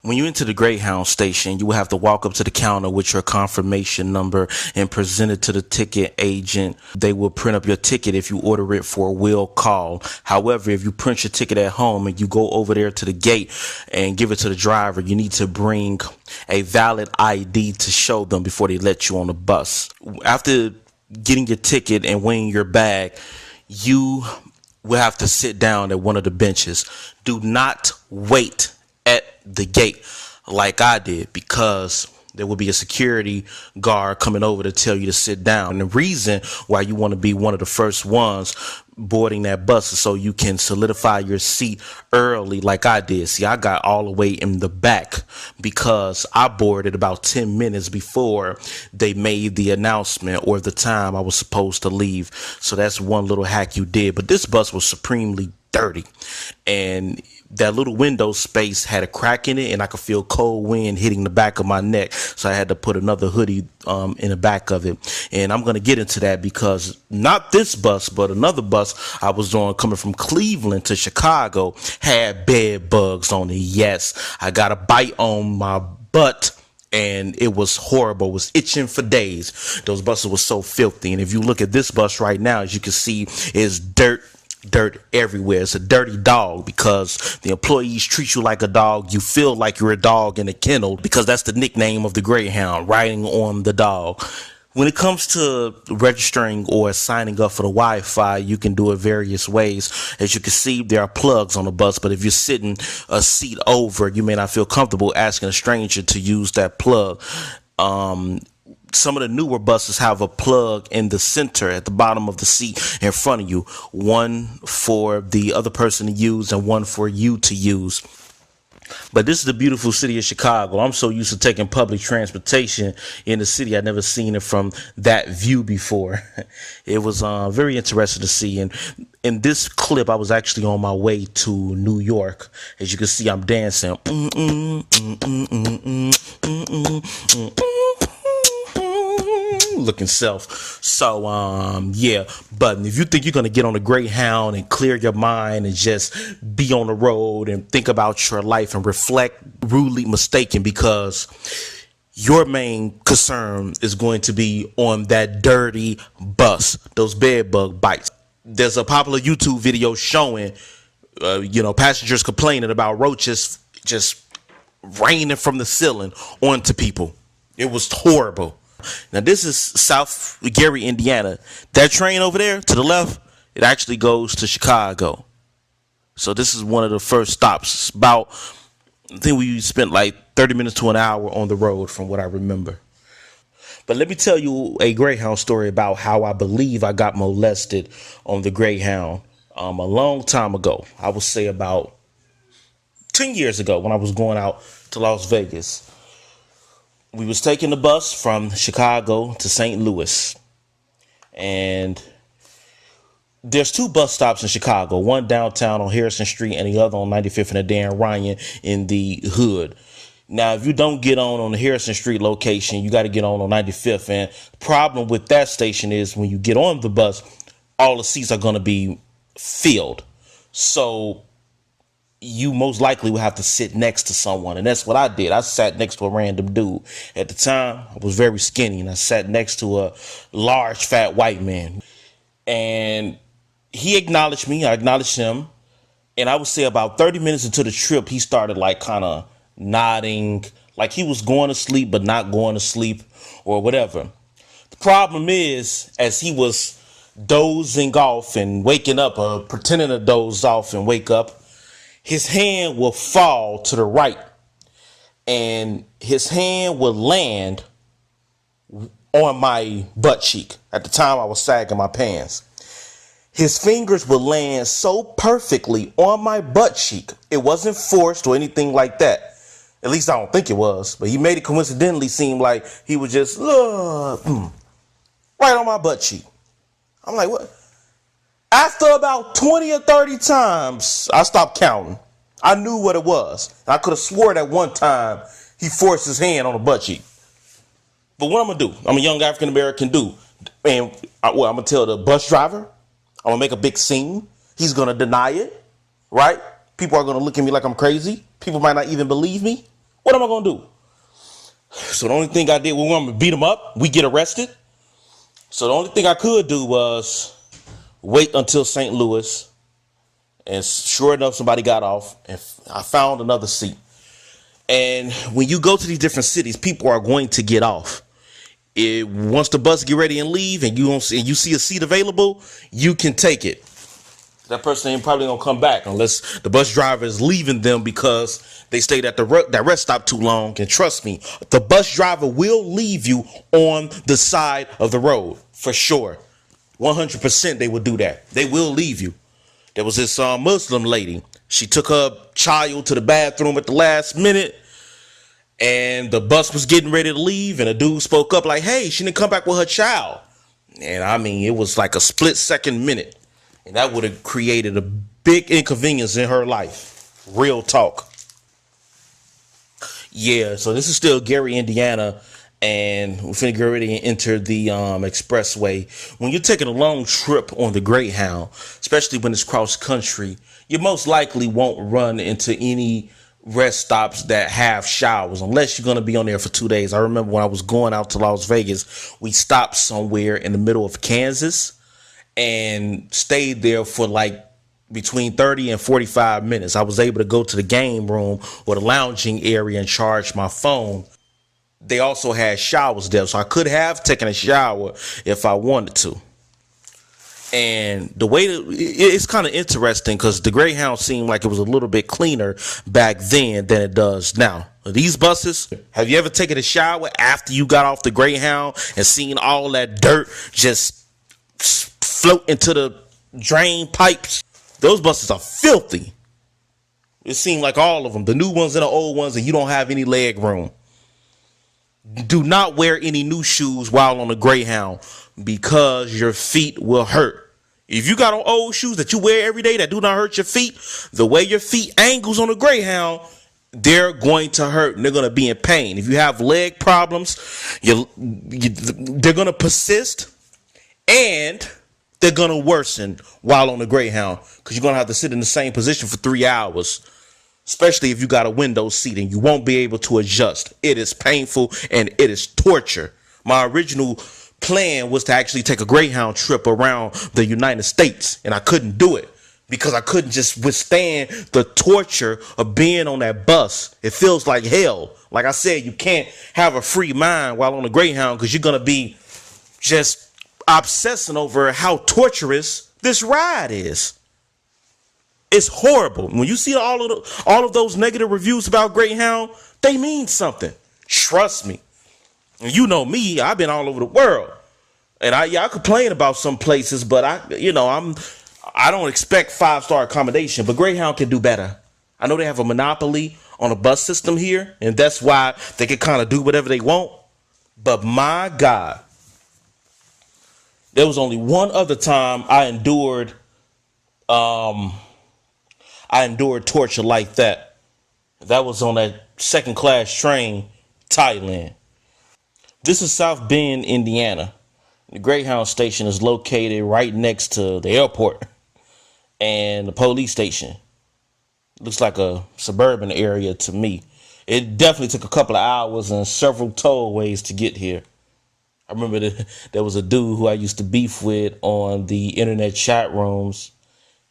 When you enter the Greyhound station, you will have to walk up to the counter with your confirmation number and present it to the ticket agent. They will print up your ticket if you order it for a will call. However, if you print your ticket at home and you go over there to the gate and give it to the driver, you need to bring a valid ID to show them before they let you on the bus. After getting your ticket and weighing your bag, you will have to sit down at one of the benches. Do not wait at the gate like I did, because there will be a security guard coming over to tell you to sit down. And the reason why you want to be one of the first ones boarding that bus is so you can solidify your seat early like I did. See, I got all the way in the back because I boarded about 10 minutes before they made the announcement or the time I was supposed to leave. So that's one little hack you did. But this bus was supremely dirty, and that little window space had a crack in it, and I could feel cold wind hitting the back of my neck. So I had to put another hoodie in the back of it. And I'm going to get into that because not this bus, but another bus I was on coming from Cleveland to Chicago had bed bugs on it. Yes, I got a bite on my butt, and it was horrible. It was itching for days. Those buses were so filthy. And if you look at this bus right now, as you can see, it's dirt everywhere. It's a dirty dog because the employees treat you like a dog. You feel like you're a dog in a kennel because that's the nickname of the Greyhound, riding on the dog. When it comes to registering or signing up for the Wi-Fi, you can do it various ways. As you can see, there are plugs on the bus, but if you're sitting a seat over, you may not feel comfortable asking a stranger to use that plug. Some of the newer buses have a plug in the center at the bottom of the seat in front of you. One for the other person to use and one for you to use. But this is the beautiful city of Chicago. I'm so used to taking public transportation in the city. I'd never seen it from that view before. It was very interesting to see. And in this clip, I was actually on my way to New York. As you can see, I'm dancing. Looking self. So yeah, but if you think you're gonna get on a Greyhound and clear your mind and just be on the road and think about your life and reflect, rudely mistaken, because your main concern is going to be on that dirty bus, those bed bug bites. There's a popular YouTube video showing passengers complaining about roaches just raining from the ceiling onto people. It was horrible. Now, this is South Gary, Indiana. That train over there to the left, it actually goes to Chicago. So this is one of the first stops. About, I think we spent like 30 minutes to an hour on the road from what I remember. But let me tell you a Greyhound story about how I believe I got molested on the Greyhound a long time ago. I would say about 10 years ago when I was going out to Las Vegas. We was taking the bus from Chicago to St. Louis, and there's two bus stops in Chicago, one downtown on Harrison Street and the other on 95th and the Dan Ryan in the hood. Now, if you don't get on the Harrison Street location, you got to get on 95th. And the problem with that station is when you get on the bus, all the seats are going to be filled. So you most likely will have to sit next to someone. And that's what I did. I sat next to a random dude. At the time, I was very skinny, and I sat next to a large, fat white man. And he acknowledged me. I acknowledged him. And I would say about 30 minutes into the trip, he started like kind of nodding, like he was going to sleep, but not going to sleep or whatever. The problem is, as he was dozing off and waking up, or pretending to doze off and wake up, his hand will fall to the right, and his hand will land on my butt cheek. At the time, I was sagging my pants. His fingers would land so perfectly on my butt cheek. It wasn't forced or anything like that. At least I don't think it was. But he made it coincidentally seem like he was just right on my butt cheek. I'm like, what? After about 20 or 30 times, I stopped counting. I knew what it was. I could have swore that one time he forced his hand on the butt cheek. But what I'm going to do, I'm a young African-American dude. And I'm going to tell the bus driver, I'm going to make a big scene. He's going to deny it, right? People are going to look at me like I'm crazy. People might not even believe me. What am I going to do? So the only thing I did, we want to beat them up. We get arrested. So the only thing I could do was wait until St. Louis. And sure enough, somebody got off and I found another seat. And when you go to these different cities, people are going to get off. Once the bus get ready and leave and you see a seat available, you can take it. That person ain't probably gonna come back unless the bus driver is leaving them because they stayed at that rest stop too long. And trust me, the bus driver will leave you on the side of the road for sure. 100% they will do that. They will leave you. There was this Muslim lady. She took her child to the bathroom at the last minute and the bus was getting ready to leave and a dude spoke up like, hey, she didn't come back with her child. And I mean, it was like a split second minute. And that would have created a big inconvenience in her life. Real talk. Yeah, so this is still Gary, Indiana. And we're finna get ready and enter the expressway. When you're taking a long trip on the Greyhound, especially when it's cross country, you most likely won't run into any rest stops that have showers unless you're going to be on there for 2 days. I remember when I was going out to Las Vegas, we stopped somewhere in the middle of Kansas and stayed there for like between 30 and 45 minutes. I was able to go to the game room or the lounging area and charge my phone. They also had showers there, so I could have taken a shower if I wanted to. And the way that it's kind of interesting because the Greyhound seemed like it was a little bit cleaner back then than it does now. These buses, have you ever taken a shower after you got off the Greyhound and seen all that dirt just float into the drain pipes? Those buses are filthy. It seemed like all of them, the new ones and the old ones, and you don't have any leg room. Do not wear any new shoes while on a Greyhound because your feet will hurt. If you got on old shoes that you wear every day that do not hurt your feet, the way your feet angles on a Greyhound, they're going to hurt and they're going to be in pain. If you have leg problems, they're going to persist and they're going to worsen while on the Greyhound because you're going to have to sit in the same position for 3 hours. Especially if you got a window seat and you won't be able to adjust. It is painful and it is torture. My original plan was to actually take a Greyhound trip around the United States, and I couldn't do it because I couldn't just withstand the torture of being on that bus. It feels like hell. Like I said, you can't have a free mind while on a Greyhound because you're going to be just obsessing over how torturous this ride is. It's horrible. When you see all of those negative reviews about Greyhound, they mean something. Trust me. And you know me, I've been all over the world. And I complain about some places, but I don't expect 5-star accommodation, but Greyhound can do better. I know they have a monopoly on a bus system here, and that's why they can kind of do whatever they want. But my God, there was only one other time I endured torture like that. That was on that second class train, Thailand. This is South Bend, Indiana. The Greyhound station is located right next to the airport and the police station. Looks like a suburban area to me. It definitely took a couple of hours and several tollways to get here. I remember there was a dude who I used to beef with on the internet chat rooms.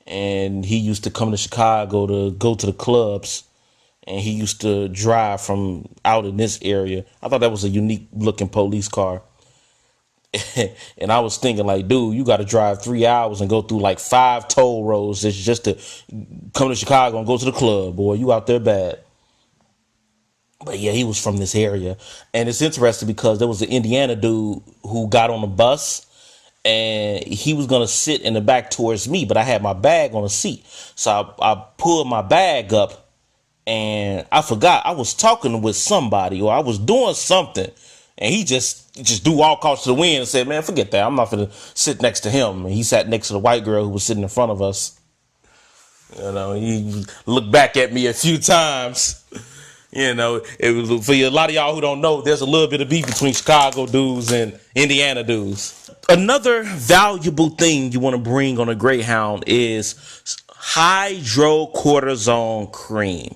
And he used to come to Chicago to go to the clubs. And he used to drive from out in this area. I thought that was a unique looking police car. And I was thinking like, dude, you got to drive 3 hours and go through like 5 toll roads just to come to Chicago and go to the club. Boy, you out there bad. But yeah, he was from this area. And it's interesting because there was an Indiana dude who got on the bus. And he was going to sit in the back towards me, but I had my bag on the seat. So I pulled my bag up and I forgot I was talking with somebody or I was doing something. And he just threw all caution to the wind and said, man, forget that. I'm not going to sit next to him. And he sat next to the white girl who was sitting in front of us. You know, he looked back at me a few times. You know, it was, for a lot of y'all who don't know, there's a little bit of beef between Chicago dudes and Indiana dudes. Another valuable thing you want to bring on a Greyhound is hydrocortisone cream.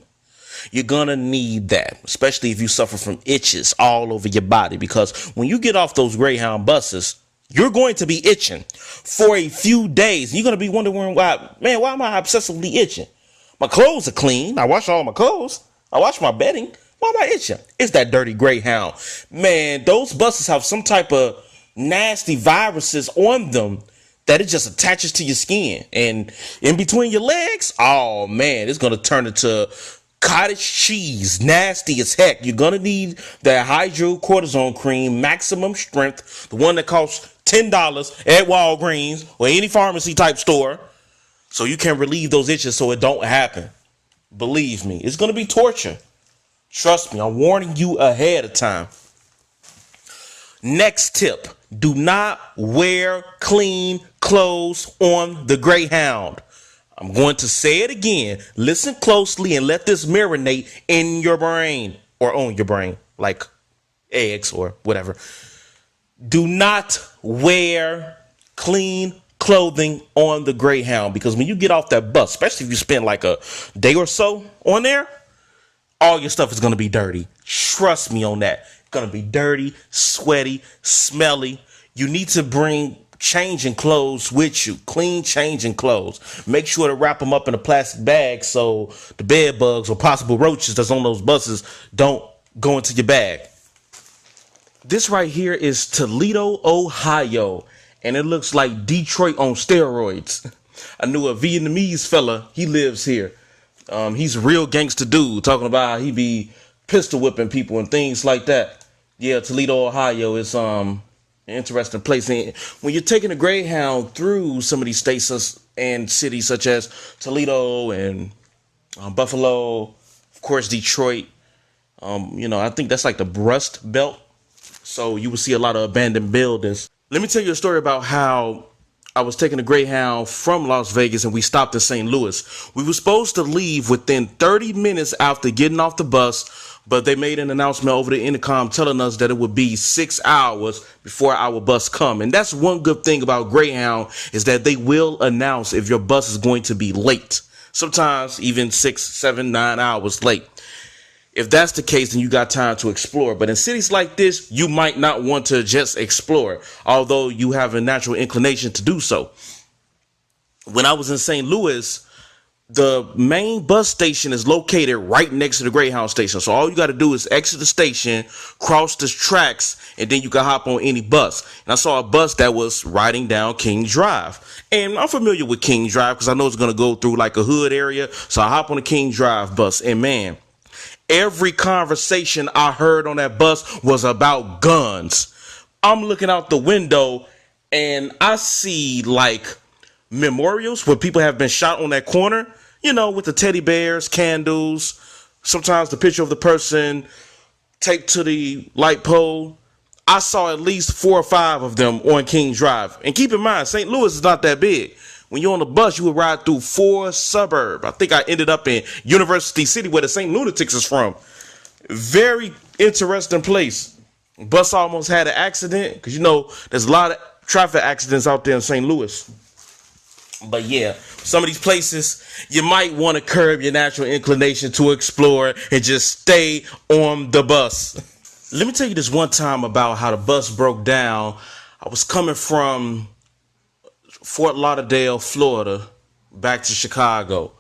You're gonna need that, especially if you suffer from itches all over your body, because when you get off those Greyhound buses, you're going to be itching for a few days. You're gonna be wondering why am I obsessively itching? My clothes are clean. I wash all my clothes. I wash my bedding. Why am I itching? It's that dirty Greyhound. Man, those buses have some type of nasty viruses on them that it just attaches to your skin, and in between your legs, oh man, it's gonna turn into cottage cheese, nasty as heck. You're gonna need that hydrocortisone cream, maximum strength, the one that costs $10 at Walgreens or any pharmacy type store, so you can relieve those itches so it don't happen. Believe me, it's gonna be torture. Trust me, I'm warning you ahead of time. Next tip, do not wear clean clothes on the Greyhound. I'm going to say it again. Listen closely and let this marinate in your brain, or on your brain, like eggs or whatever. Do not wear clean clothing on the Greyhound, because when you get off that bus, especially if you spend like a day or so on there, all your stuff is going to be dirty. Trust me on that. Going to be dirty, sweaty, smelly. You need to bring changing clothes with you. Clean changing clothes. Make sure to wrap them up in a plastic bag so the bed bugs or possible roaches that's on those buses don't go into your bag. This right here is Toledo, Ohio, and it looks like Detroit on steroids. I knew a Vietnamese fella. He lives here. He's a real gangster dude, talking about how he be pistol whipping people and things like that. Yeah, Toledo, Ohio is an interesting place. And when you're taking a Greyhound through some of these states and cities such as Toledo and Buffalo, of course, Detroit, I think that's like the Rust Belt. So you will see a lot of abandoned buildings. Let me tell you a story about how I was taking a Greyhound from Las Vegas and we stopped in St. Louis. We were supposed to leave within 30 minutes after getting off the bus, but they made an announcement over the intercom telling us that it would be 6 hours before our bus come. And that's one good thing about Greyhound, is that they will announce if your bus is going to be late. Sometimes even 6, 7, 9 hours late. If that's the case, then you got time to explore. But in cities like this, you might not want to just explore, although you have a natural inclination to do so. When I was in St. Louis, the main bus station is located right next to the Greyhound station. So all you got to do is exit the station, cross the tracks, and then you can hop on any bus. And I saw a bus that was riding down King Drive. And I'm familiar with King Drive because I know it's going to go through like a hood area. So I hop on the King Drive bus, and man, every conversation I heard on that bus was about guns. I'm looking out the window and I see like memorials where people have been shot on that corner, with the teddy bears, candles, sometimes the picture of the person taped to the light pole. I saw at least 4 or 5 of them on King Drive. And keep in mind, St. Louis is not that big. When you're on the bus, you would ride through 4 suburbs. I think I ended up in University City, where the St. Lunatics is from. Very interesting place. Bus almost had an accident because, there's a lot of traffic accidents out there in St. Louis. But yeah, some of these places, you might want to curb your natural inclination to explore and just stay on the bus. Let me tell you this one time about how the bus broke down. I was coming from Fort Lauderdale, Florida, back to Chicago.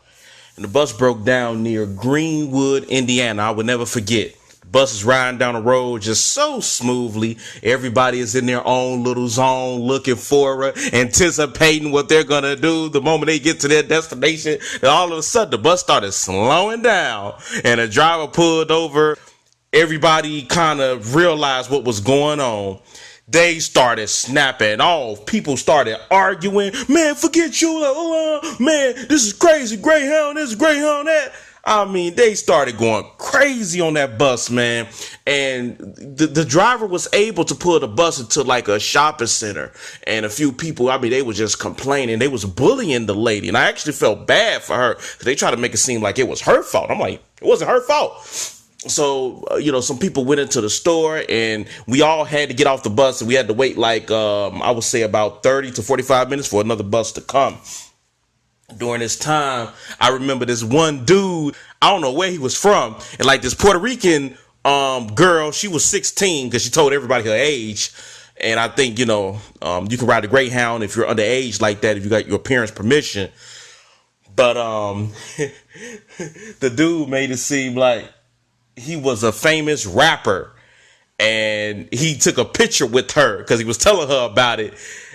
And the bus broke down near Greenwood, Indiana. I would never forget. The bus is riding down the road just so smoothly. Everybody is in their own little zone, looking forward, anticipating what they're going to do the moment they get to their destination. And all of a sudden, the bus started slowing down and a driver pulled over. Everybody kind of realized what was going on. They started snapping off. People started arguing. Man, forget you. Man, this is crazy. Greyhound this, Greyhound that. I mean, they started going crazy on that bus, man. And the driver was able to pull the bus into like a shopping center. And a few people, they were just complaining. They was bullying the lady. And I actually felt bad for her. They tried to make it seem like it was her fault. I'm like, it wasn't her fault. So, some people went into the store and we all had to get off the bus, and we had to wait like, I would say about 30 to 45 minutes for another bus to come. during this time, I remember this one dude, I don't know where he was from, and like this Puerto Rican girl, she was 16 because she told everybody her age. And I think, you can ride a Greyhound if you're underage like that, if you got your parents' permission. But the dude made it seem like he was a famous rapper, and he took a picture with her because he was telling her about it.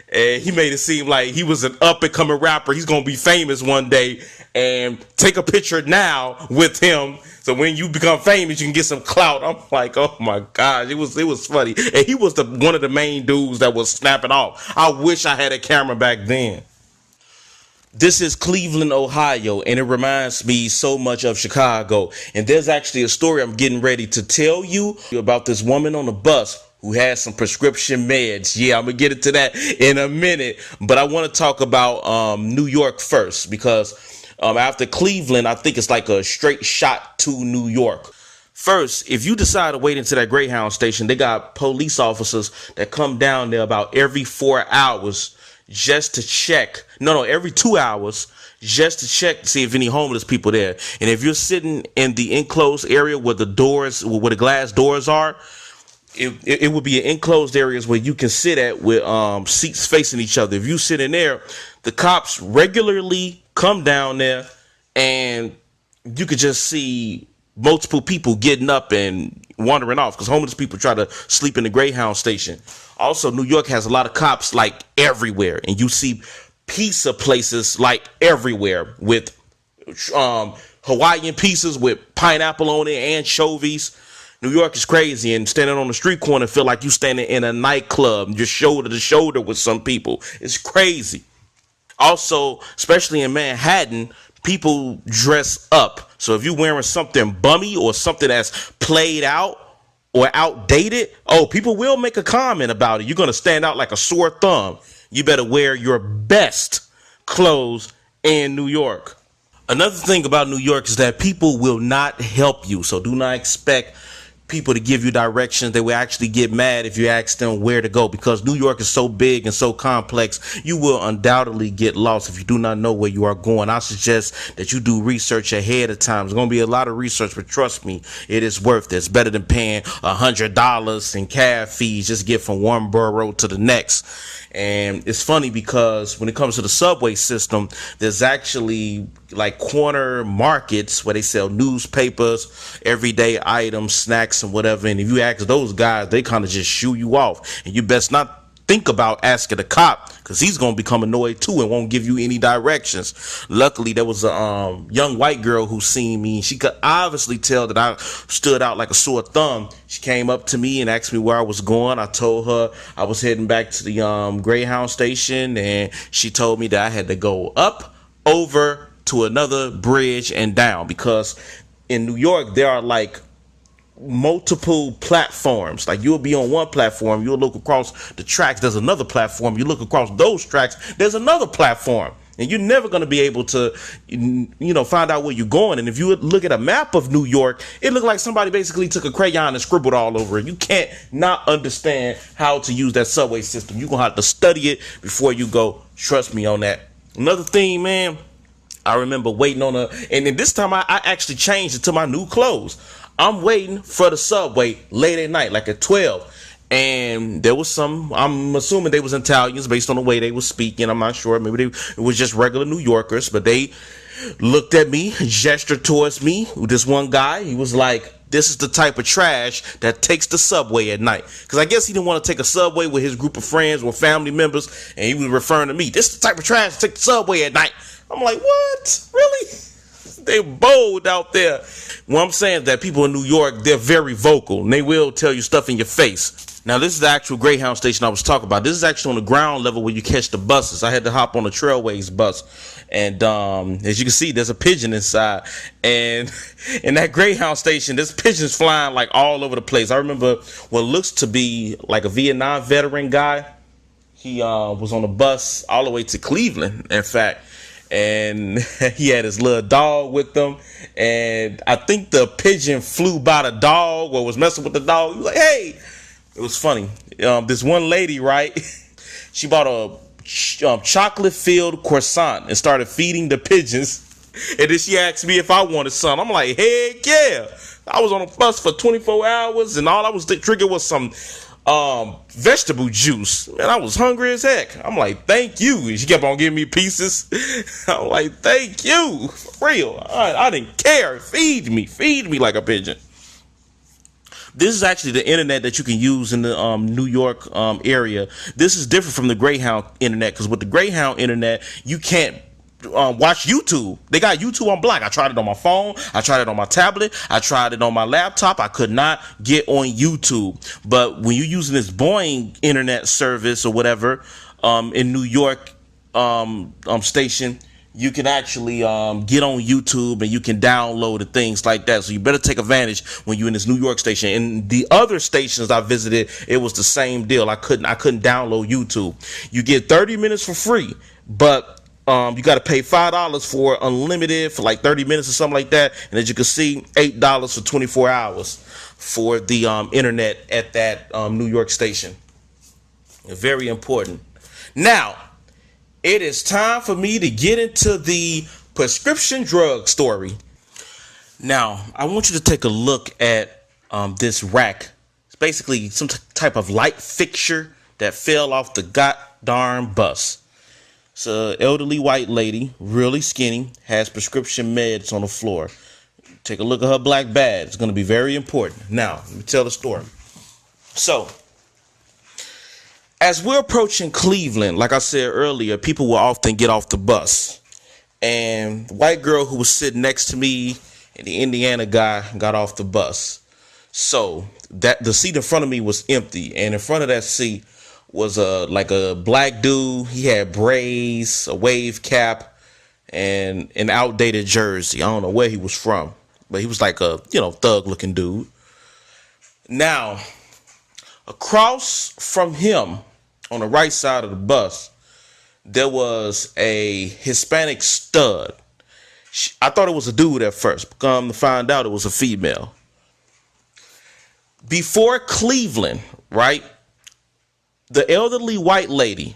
And he made it seem like he was an up and coming rapper. He's going to be famous one day, and take a picture now with him. So when you become famous, you can get some clout. I'm like, oh my gosh, it was funny. And he was one of the main dudes that was snapping off. I wish I had a camera back then. This is Cleveland, Ohio, and it reminds me so much of Chicago. And there's actually a story I'm getting ready to tell you about this woman on the bus who has some prescription meds. Yeah, I'm going to get into that in a minute. But I want to talk about New York first, because after Cleveland, I think it's like a straight shot to New York. First, if you decide to wait into that Greyhound station, they got police officers that come down there about every 4 hours just to check. No, every 2 hours just to check to see if any homeless people there. And if you're sitting in the enclosed area where the glass doors are, it would be an enclosed areas where you can sit at with seats facing each other. If you sit in there, the cops regularly come down there, and you could just see multiple people getting up and wandering off because homeless people try to sleep in the Greyhound station. Also, New York has a lot of cops like everywhere, and you see pizza places like everywhere with Hawaiian pizzas with pineapple on it, anchovies. New York is crazy, and standing on the street corner feel like you standing in a nightclub, just shoulder to shoulder with some people. It's crazy. Also, especially in Manhattan, people dress up. So if you're wearing something bummy or something that's played out or outdated, people will make a comment about it. You're going to stand out like a sore thumb. You better wear your best clothes in New York. Another thing about New York is that people will not help you. So do not expect people to give you directions. They will actually get mad if you ask them where to go, because New York is so big and so complex. You will undoubtedly get lost if you do not know where you are going. I suggest that you do research ahead of time. There's going to be a lot of research, but trust me, it is worth it. It's better than paying $100 in cab fees just to get from one borough to the next. And it's funny because when it comes to the subway system, there's actually like corner markets where they sell newspapers, everyday items, snacks, and whatever. And if you ask those guys, they kind of just shoo you off. And you best not think about asking a cop, because he's going to become annoyed too and won't give you any directions. Luckily, there was a young white girl who seen me. She could obviously tell that I stood out like a sore thumb. She came up to me and asked me where I was going. I told her I was heading back to the Greyhound station, and she told me that I had to go up, over to another bridge and down, because in New York, there are like multiple platforms. Like you'll be on one platform, you'll look across the tracks, there's another platform, you look across those tracks, there's another platform, and you're never going to be able to find out where you're going. And if you look at a map of New York, it looked like somebody basically took a crayon and scribbled all over it. You can't not understand how to use that subway system. You're gonna have to study it before you go. Trust me on that. Another thing, man, I remember waiting on and then this time I actually changed it to my new clothes. I'm waiting for the subway late at night, like at 12. And there was I'm assuming they was Italians based on the way they was speaking. I'm not sure. Maybe it was just regular New Yorkers, but they looked at me, gestured towards me. This one guy, he was like, this is the type of trash that takes the subway at night. Because I guess he didn't want to take a subway with his group of friends or family members. And he was referring to me. This is the type of trash that takes the subway at night. I'm like, what? Really? They bold out there. What I'm saying is that people in New York, they're very vocal, and they will tell you stuff in your face. Now, this is the actual Greyhound station I was talking about. This is actually on the ground level where you catch the buses. I had to hop on the Trailways bus. And as you can see, there's a pigeon inside. And in that Greyhound station, there's pigeons flying like all over the place. I remember what looks to be like a Vietnam veteran guy. He was on a bus all the way to Cleveland, in fact. And he had his little dog with him. And I think the pigeon flew by the dog or was messing with the dog. He was like, hey. It was funny. This one lady, right? She bought a chocolate-filled croissant and started feeding the pigeons. And then she asked me if I wanted some. I'm like, heck yeah. I was on a bus for 24 hours, and all I was drinking was some vegetable juice. Man, I was hungry as heck. I'm like, thank you. And she kept on giving me pieces. I'm like, thank you. For real. I didn't care. Feed me like a pigeon. This is actually the internet that you can use in the New York area. This is different from the Greyhound internet, because with the Greyhound internet, you can't watch YouTube. They got YouTube on block. I tried it on my phone. I tried it on my tablet. I tried it on my laptop. I could not get on YouTube. But when you're using this Boeing internet service or whatever in New York station, you can actually get on YouTube and you can download and things like that. So you better take advantage when you're in this New York station. And the other stations I visited, it was the same deal. I couldn't download YouTube. You get 30 minutes for free, but you got to pay $5 for unlimited for like 30 minutes or something like that. And as you can see, $8 for 24 hours for the internet at that New York station. Very important. Now, it is time for me to get into the prescription drug story. Now, I want you to take a look at this rack. It's basically some type of light fixture that fell off the goddamn bus. It's an elderly white lady, really skinny, has prescription meds on the floor. Take a look at her black bag. It's going to be very important. Now, let me tell the story. So, as we're approaching Cleveland, like I said earlier, people will often get off the bus. And the white girl who was sitting next to me and the Indiana guy got off the bus. So that the seat in front of me was empty. And in front of that seat was like a black dude. He had braids, a wave cap, and an outdated jersey. I don't know where he was from, but he was like a, thug looking dude. Now, across from him, on the right side of the bus, there was a Hispanic stud. I thought it was a dude at first, but come to find out it was a female. Before Cleveland, right, the elderly white lady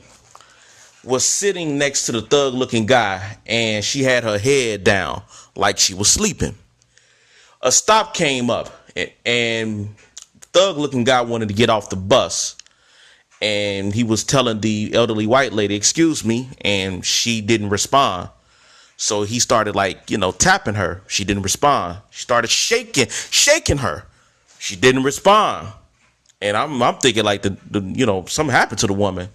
was sitting next to the thug-looking guy, and she had her head down like she was sleeping. A stop came up, and thug-looking guy wanted to get off the bus, and he was telling the elderly white lady, excuse me, and she didn't respond. So he started tapping her. She didn't respond. She started shaking her. She didn't respond. And I'm thinking something happened to the woman.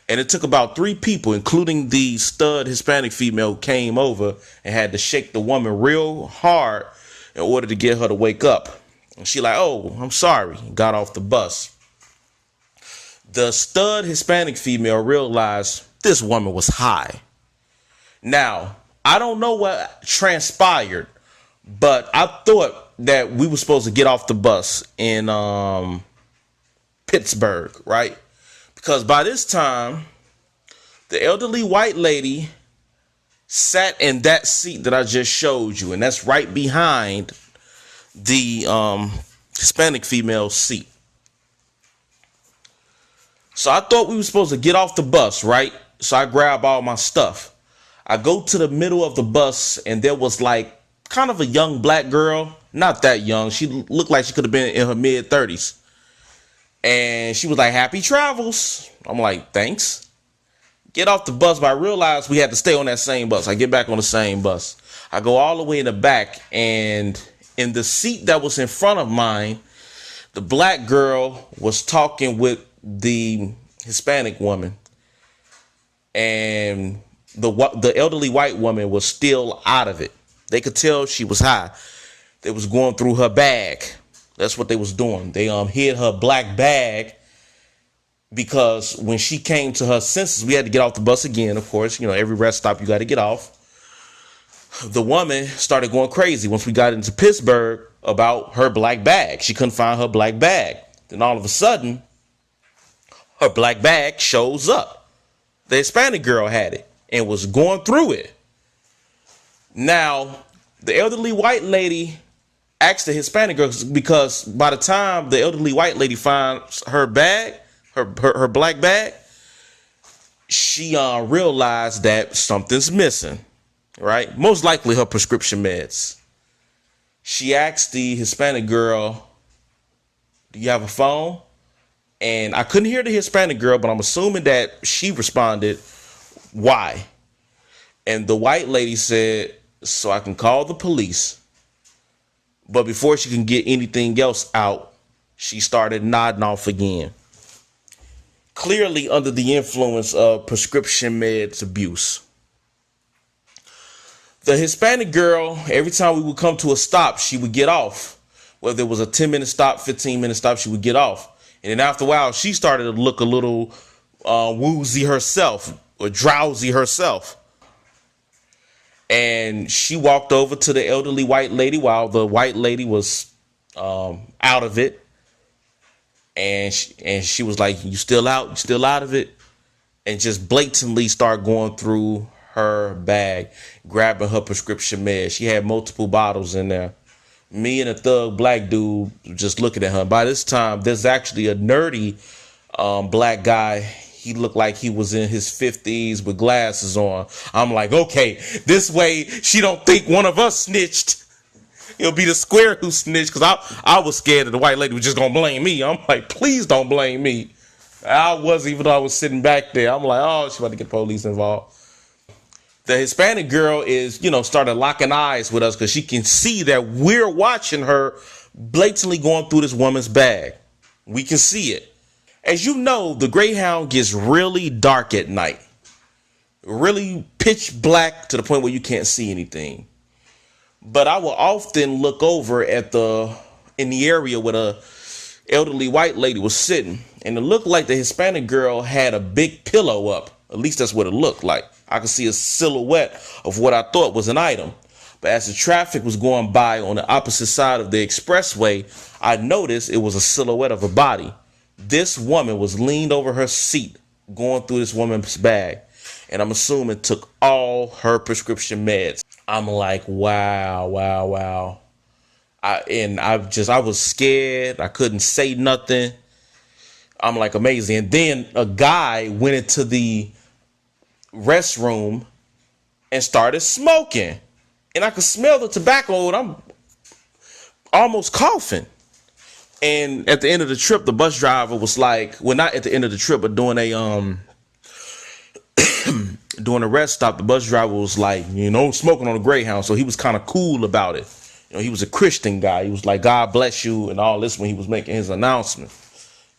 And it took about 3 people, including the stud Hispanic female, who came over and had to shake the woman real hard in order to get her to wake up. And she like, oh, I'm sorry, got off the bus. The stud Hispanic female realized this woman was high. Now, I don't know what transpired, but I thought that we were supposed to get off the bus in Pittsburg, right? Because by this time, the elderly white lady sat in that seat that I just showed you, and that's right behind the Hispanic female seat. So I thought we were supposed to get off the bus, right? So I grab all my stuff. I go to the middle of the bus, and there was kind of a young black girl. Not that young. She looked like she could have been in her mid-30s. And she was like, happy travels. I'm like, thanks. Get off the bus, but I realized we had to stay on that same bus. I get back on the same bus. I go all the way in the back, and in the seat that was in front of mine, the black girl was talking with the Hispanic woman, and the elderly white woman was still out of it. They could tell she was high. They was going through her bag. That's what they was doing. They hid her black bag because when she came to her senses, we had to get off the bus again. Of course, every rest stop you got to get off. The woman started going crazy once we got into Pittsburg about her black bag. She couldn't find her black bag. Then all of a sudden, her black bag shows up. The Hispanic girl had it and was going through it. Now, the elderly white lady asked the Hispanic girl, because by the time the elderly white lady finds her bag, her black bag, she realized that something's missing, right? Most likely her prescription meds. She asked the Hispanic girl, "Do you have a phone?" And I couldn't hear the Hispanic girl, but I'm assuming that she responded, "Why?" And the white lady said, "So I can call the police." But before she can get anything else out, she started nodding off again. Clearly under the influence of prescription meds abuse. The Hispanic girl, every time we would come to a stop, she would get off. Whether it was a 10-minute stop, 15-minute stop, she would get off. And then after a while, she started to look a little woozy herself, or drowsy herself. And she walked over to the elderly white lady while the white lady was out of it. And she was like, "You still out? You still out of it?" And just blatantly start going through her bag, grabbing her prescription meds. She had multiple bottles in there. Me and a thug black dude just looking at her. By this time, there's actually a nerdy black guy. He looked like he was in his 50s with glasses on. I'm like, okay, this way she don't think one of us snitched. It'll be the square who snitched, because I was scared that the white lady was just going to blame me. I'm like, please don't blame me. I was, even though I was sitting back there. I'm like, oh, she's about to get police involved. The Hispanic girl is, started locking eyes with us because she can see that we're watching her blatantly going through this woman's bag. We can see it. As you know, the Greyhound gets really dark at night. Really pitch black to the point where you can't see anything. But I will often look over in the area where the elderly white lady was sitting, and it looked like the Hispanic girl had a big pillow up. At least that's what it looked like. I could see a silhouette of what I thought was an item. But as the traffic was going by on the opposite side of the expressway, I noticed it was a silhouette of a body. This woman was leaned over her seat, going through this woman's bag, and I'm assuming took all her prescription meds. I'm like, wow. I was scared. I couldn't say nothing. I'm like, amazing. And then a guy went into the restroom and started smoking. And I could smell the tobacco, and I'm almost coughing. And at the end of the trip, the bus driver was like, well, not at the end of the trip, but during a rest stop, the bus driver was like, smoking on a Greyhound. So he was kind of cool about it. He was a Christian guy. He was like, "God bless you," and all this when he was making his announcement.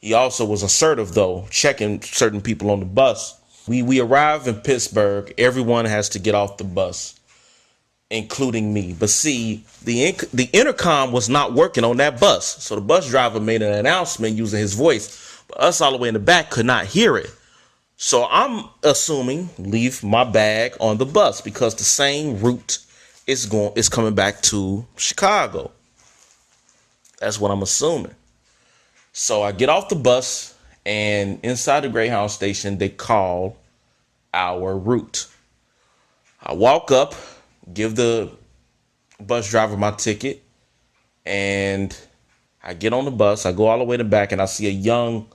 He also was assertive, though, checking certain people on the bus. We arrive in Pittsburg. Everyone has to get off the bus, including me. But see, the intercom was not working on that bus. So the bus driver made an announcement using his voice. But us all the way in the back could not hear it. So I'm assuming leave my bag on the bus because the same route is coming back to Chicago. That's what I'm assuming. So I get off the bus, and inside the Greyhound station, they call our route. I walk up, give the bus driver my ticket, and I get on the bus. I go all the way to the back, and I see a young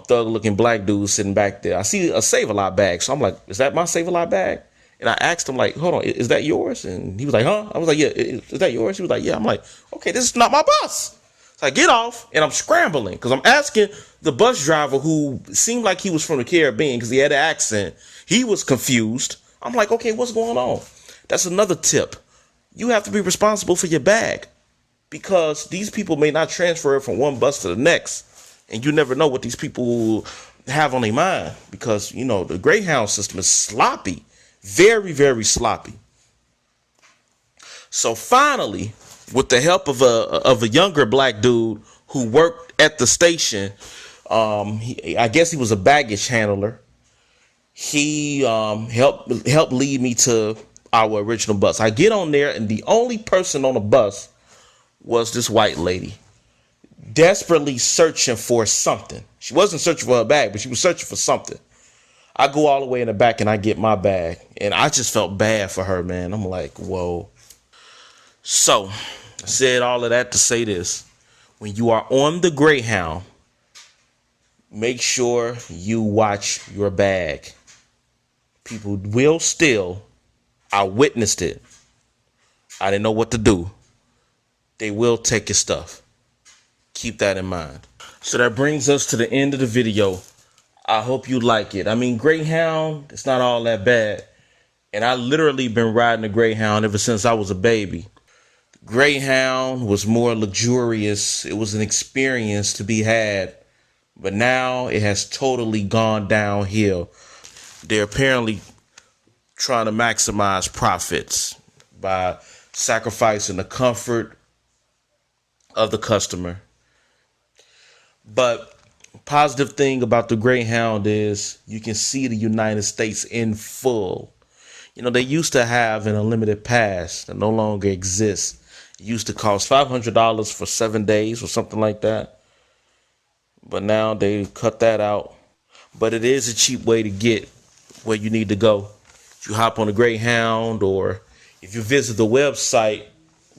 thug-looking black dude sitting back there. I see a Save-A-Lot bag, so I'm like, is that my Save-A-Lot bag? And I asked him, like, hold on, is that yours? And he was like, huh? I was like, yeah, is that yours? He was like, yeah. I'm like, okay, this is not my bus. So I get off, and I'm scrambling because I'm asking the bus driver, who seemed like he was from the Caribbean because he had an accent. He was confused. I'm like, okay, what's going on? That's another tip. You have to be responsible for your bag because these people may not transfer it from one bus to the next. And you never know what these people have on their mind because, the Greyhound system is sloppy. Very, very sloppy. So finally, with the help of a younger black dude who worked at the station, I guess he was a baggage handler. He helped lead me to our original bus. I get on there, and the only person on the bus was this white lady, desperately searching for something. She wasn't searching for her bag, but she was searching for something. I go all the way in the back and I get my bag, and I just felt bad for her, man. I'm like, whoa. So I said all of that to say this. When you are on the Greyhound, make sure you watch your bag. People will steal. I witnessed it. I didn't know what to do. They will take your stuff. Keep that in mind. So that brings us to the end of the video. I hope you like it. I mean, Greyhound, it's not all that bad. And I literally been riding a Greyhound ever since I was a baby. Greyhound was more luxurious. It was an experience to be had. But now it has totally gone downhill. They're apparently trying to maximize profits by sacrificing the comfort of the customer. But positive thing about the Greyhound is you can see the United States in full. You know, they used to have an unlimited pass that no longer exists. It used to cost $500 for 7 days or something like that. But now they cut that out. But it is a cheap way to get where you need to go. If you hop on a Greyhound, or if you visit the website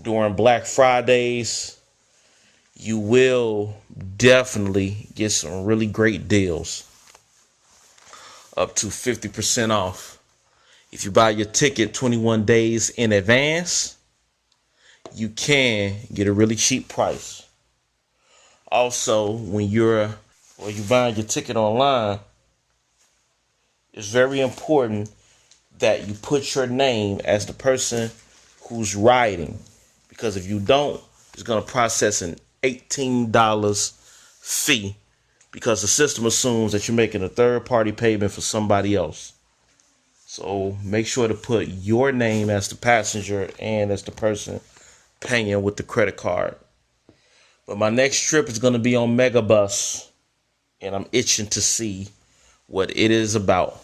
during Black Fridays, you will definitely get some really great deals. Up to 50% off. If you buy your ticket 21 days in advance, you can get a really cheap price. Also, when you're buying your ticket online, it's very important that you put your name as the person who's riding. Because if you don't, it's going to process an $18 fee, because the system assumes that you're making a third-party payment for somebody else. So make sure to put your name as the passenger and as the person paying with the credit card. But my next trip is going to be on Megabus, and I'm itching to see what it is about.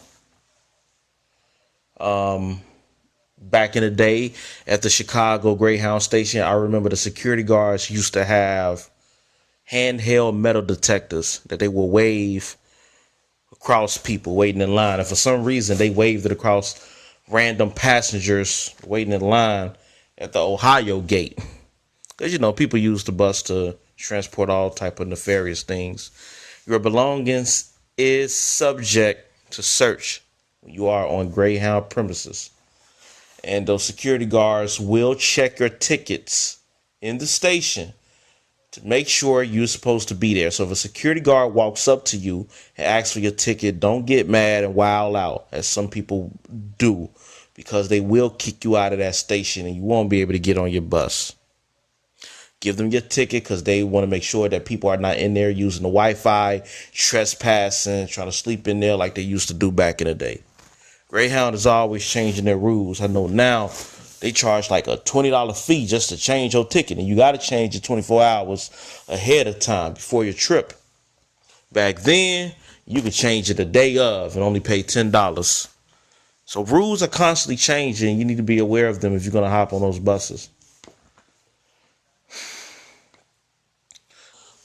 Back in the day at the Chicago Greyhound station, I remember the security guards used to have handheld metal detectors that they will wave across people waiting in line. And for some reason, they waved it across random passengers waiting in line at the Ohio gate. Because, you know, people use the bus to transport all type of nefarious things. Your belongings is subject to search when you are on Greyhound premises. And those security guards will check your tickets in the station to make sure you're supposed to be there. So if a security guard walks up to you and asks for your ticket, don't get mad and wild out, as some people do, because they will kick you out of that station and you won't be able to get on your bus. Give them your ticket, because they want to make sure that people are not in there using the Wi-Fi, trespassing, trying to sleep in there like they used to do back in the day. Greyhound is always changing their rules. I know now they charge like a $20 fee just to change your ticket, and you got to change it 24 hours ahead of time before your trip. Back then, you could change it the day of and only pay $10. So rules are constantly changing. You need to be aware of them if you're going to hop on those buses.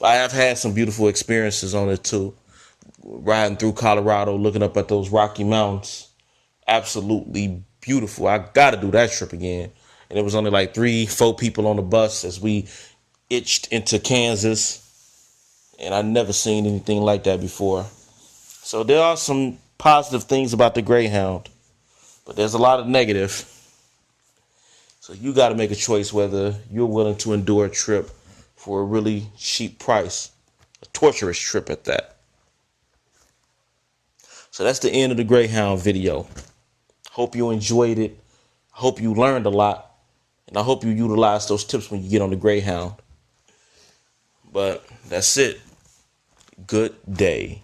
I have had some beautiful experiences on it too. Riding through Colorado, looking up at those Rocky Mountains. Absolutely beautiful. I got to do that trip again. And it was only like 3-4 people on the bus as we itched into Kansas. And I never seen anything like that before. So there are some positive things about the Greyhound, but there's a lot of negative. So you got to make a choice whether you're willing to endure a trip for a really cheap price. A torturous trip at that. So that's the end of the Greyhound video. Hope you enjoyed it. Hope you learned a lot. And I hope you utilize those tips when you get on the Greyhound. But that's it. Good day.